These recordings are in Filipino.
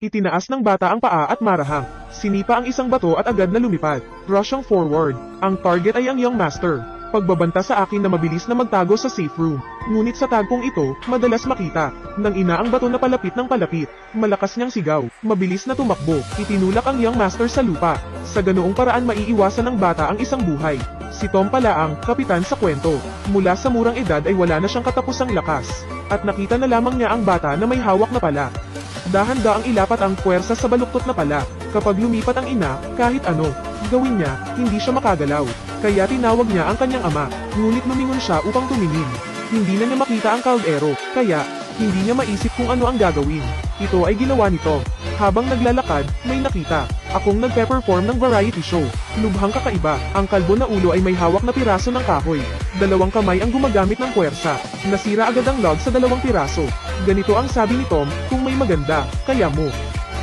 Itinaas ng bata ang paa at marahang. Sinipa ang isang bato at agad na lumipad. Rushing forward. Ang target ay ang young master. Pagbabanta sa akin na mabilis na magtago sa safe room. Ngunit sa tagpong ito, madalas makita. Nang ina ang bato na palapit ng palapit. Malakas niyang sigaw. Mabilis na tumakbo. Itinulak ang young master sa lupa. Sa ganoong paraan maiiwasan ng bata ang isang buhay. Si Tom pala ang kapitan sa kwento. Mula sa murang edad ay wala na siyang katapusang lakas. At nakita na lamang niya ang bata na may hawak na pala. Dahan-daang ilapat ang puwersa sa baluktot na pala. Kapag lumipat ang ina, kahit ano, gawin niya, hindi siya makagalaw. Kaya tinawag niya ang kanyang ama, ngunit lumingon siya upang tumingin. Hindi na niya makita ang kaldero, kaya, hindi niya maisip kung ano ang gagawin. Ito ay ginawa nito. Habang naglalakad, may nakita. Akong nagpe-perform ng variety show. Lubhang kakaiba, ang kalbo na ulo ay may hawak na piraso ng kahoy. Dalawang kamay ang gumagamit ng puwersa. Nasira agad ang log sa dalawang piraso. Ganito ang sabi ni Tom, kung may maganda, kaya mo.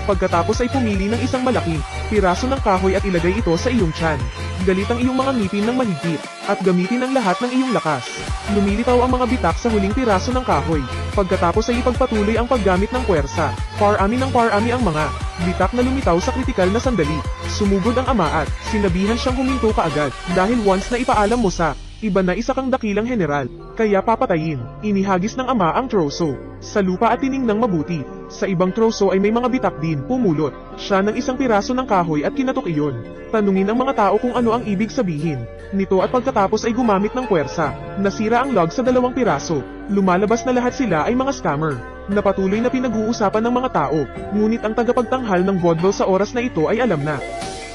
Pagkatapos ay pumili ng isang malaking piraso ng kahoy at ilagay ito sa iyong tiyan. Galit ang iyong mga ngipin ng mahigpit, at gamitin ang lahat ng iyong lakas. Lumilitaw ang mga bitak sa huling piraso ng kahoy. Pagkatapos ay ipagpatuloy ang paggamit ng puwersa. Parami ng parami ang mga bitak na lumitaw sa kritikal na sandali. Sumugod ang ama at sinabihan siyang huminto kaagad, dahil once na ipaalam mo sa iba na isa kang dakilang general, kaya papatayin. Inihagis ng ama ang troso sa lupa at tiningnang mabuti. Sa ibang troso ay may mga bitak din, pumulot siya ng isang piraso ng kahoy at kinatok iyon. Tanungin ang mga tao kung ano ang ibig sabihin nito at pagkatapos ay gumamit ng puwersa. Nasira ang log sa dalawang piraso. Lumalabas na lahat sila ay mga scammer na patuloy na pinag-uusapan ng mga tao. Ngunit ang tagapagtanghal ng vaudeville sa oras na ito ay alam na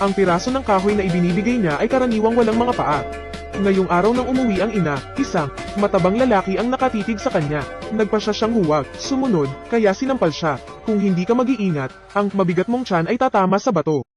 ang piraso ng kahoy na ibinibigay niya ay karaniwang walang mga paa. Ngayong araw nang umuwi ang ina, isang matabang lalaki ang nakatitig sa kanya. Nagpasya siyang huwag sumunod, kaya sinampal siya. Kung hindi ka mag-iingat, ang mabigat mong tiyan ay tatama sa bato.